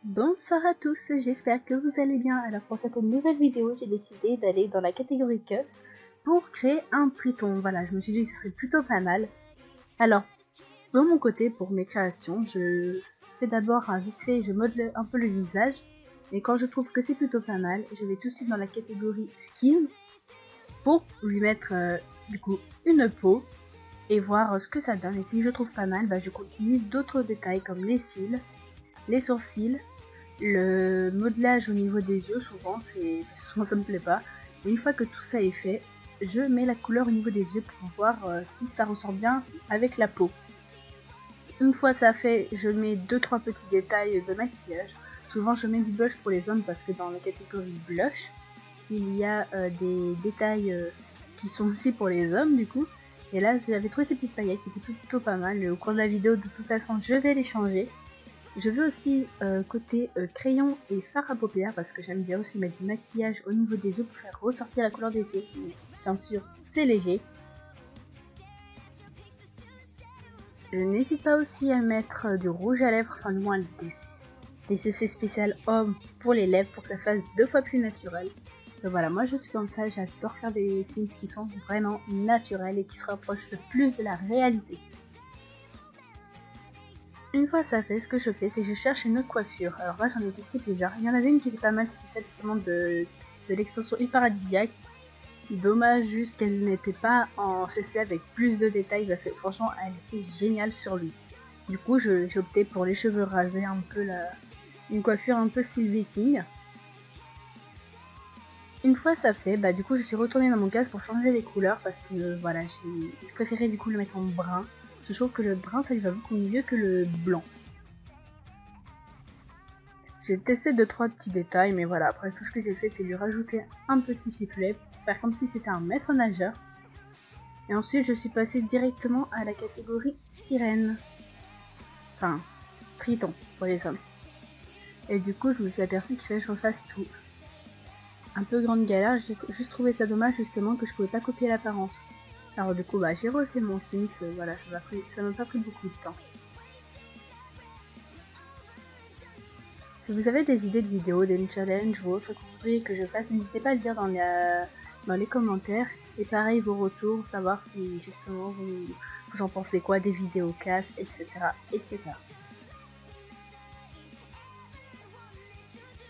Bonsoir à tous, j'espère que vous allez bien. Alors pour cette nouvelle vidéo, j'ai décidé d'aller dans la catégorie Cus pour créer un triton. Voilà, je me suis dit que ce serait plutôt pas mal. Alors, de mon côté, pour mes créations, je fais d'abord un vite fait, je modèle un peu le visage. Et quand je trouve que c'est plutôt pas mal, je vais tout de suite dans la catégorie Skin pour lui mettre du coup une peau et voir ce que ça donne. Et si je trouve pas mal, je continue d'autres détails comme les cils, les sourcils, le modelage au niveau des yeux. Souvent ça me plaît pas. Et une fois que tout ça est fait, je mets la couleur au niveau des yeux pour voir si ça ressort bien avec la peau. Une fois ça fait, je mets 2-3 petits détails de maquillage. Souvent je mets du blush pour les hommes parce que dans la catégorie blush, il y a des détails qui sont aussi pour les hommes du coup. Et là j'avais trouvé ces petites paillettes qui étaient plutôt pas mal. Mais au cours de la vidéo, de toute façon, je vais les changer. Je veux aussi côté crayon et fard à paupières parce que j'aime bien aussi mettre du maquillage au niveau des yeux pour faire ressortir la couleur des yeux. Bien sûr, c'est léger. Je n'hésite pas aussi à mettre du rouge à lèvres, enfin du moins des CC spécial homme pour les lèvres pour que ça fasse 2 fois plus naturel. Donc voilà, moi je suis comme ça, j'adore faire des Sims qui sont vraiment naturels et qui se rapprochent le plus de la réalité. Une fois ça fait, ce que je fais, c'est que je cherche une autre coiffure. Alors là j'en ai testé plusieurs. Il y en avait une qui était pas mal, c'était celle justement de l'extension Hyparadisiaque. Dommage juste qu'elle n'était pas en CC avec plus de détails parce que franchement elle était géniale sur lui. Du coup j'ai opté pour les cheveux rasés, un peu une coiffure un peu style viking. Une fois ça fait, du coup je suis retournée dans mon casque pour changer les couleurs parce que voilà, je préférais du coup le mettre en brun. Je trouve que le brun ça lui va beaucoup mieux que le blanc. J'ai testé 2-3 petits détails, mais voilà, après tout ce que j'ai fait c'est lui rajouter un petit sifflet pour faire comme si c'était un maître nageur. Et ensuite je suis passée directement à la catégorie sirène. Enfin, triton pour les hommes. Et du coup je me suis aperçue qu'il fallait que je refasse tout. Un peu grande galère, j'ai juste trouvé ça dommage justement que je pouvais pas copier l'apparence. Alors du coup j'ai refait mon Sims, voilà, ça m'a pas pris beaucoup de temps. Si vous avez des idées de vidéos, des challenges ou autres que vous voudriez que je fasse, n'hésitez pas à le dire dans les commentaires. Et pareil vos retours, savoir si justement vous en pensez quoi des vidéos casse, etc. etc.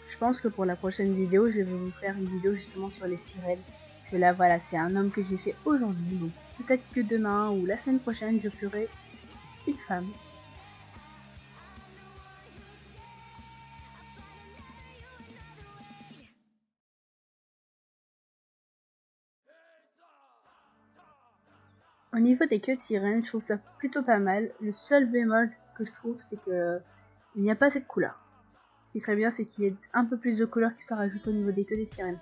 Je pense que pour la prochaine vidéo, je vais vous faire une vidéo justement sur les sirènes. Parce que là voilà, c'est un homme que j'ai fait aujourd'hui. Donc peut-être que demain ou la semaine prochaine, je ferai une femme. Au niveau des queues de sirène, je trouve ça plutôt pas mal. Le seul bémol que je trouve, c'est que il n'y a pas cette couleur. Ce qui serait bien, c'est qu'il y ait un peu plus de couleurs qui se rajoutent au niveau des queues des sirènes.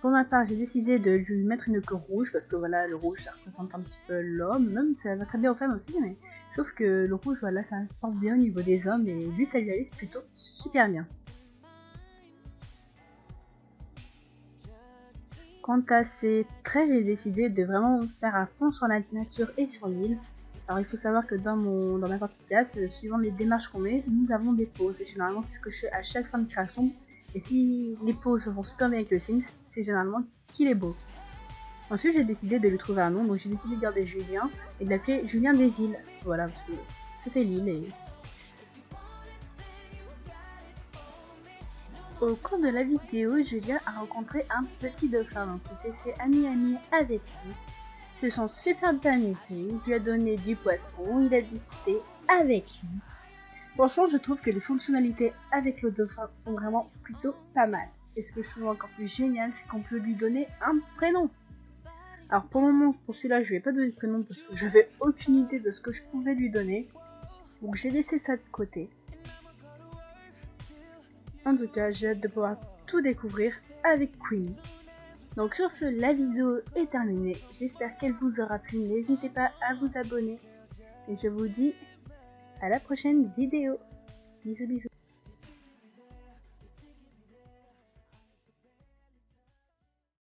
Pour ma part, j'ai décidé de lui mettre une queue rouge, parce que voilà, le rouge, ça représente un petit peu l'homme, même ça va très bien aux femmes aussi, mais je trouve que le rouge, voilà, ça se porte bien au niveau des hommes, et lui, ça lui allait plutôt super bien. Quant à ces traits, j'ai décidé de vraiment faire à fond sur la nature et sur l'île. Alors il faut savoir que dans ma partie casse, suivant les démarches qu'on met, nous avons des pauses. Et généralement c'est ce que je fais à chaque fin de création. Et si les pauses se font super bien avec le Sims, c'est généralement qu'il est beau. Ensuite j'ai décidé de lui trouver un nom, donc j'ai décidé de garder Julien et de l'appeler Julien des îles. Voilà, parce que c'était l'île et... Au cours de la vidéo, Julien a rencontré un petit dauphin, donc il s'est fait ami avec lui. Ils se sont super bien amusés, il lui a donné du poisson, il a discuté avec lui. Franchement, je trouve que les fonctionnalités avec le dauphin sont vraiment plutôt pas mal. Et ce que je trouve encore plus génial, c'est qu'on peut lui donner un prénom. Alors pour le moment, pour celui-là, je lui ai pas donné de prénom parce que j'avais aucune idée de ce que je pouvais lui donner. Donc j'ai laissé ça de côté. En tout cas, j'ai hâte de pouvoir tout découvrir avec Queenie. Donc sur ce, la vidéo est terminée. J'espère qu'elle vous aura plu. N'hésitez pas à vous abonner. Et je vous dis à la prochaine vidéo. Bisous bisous.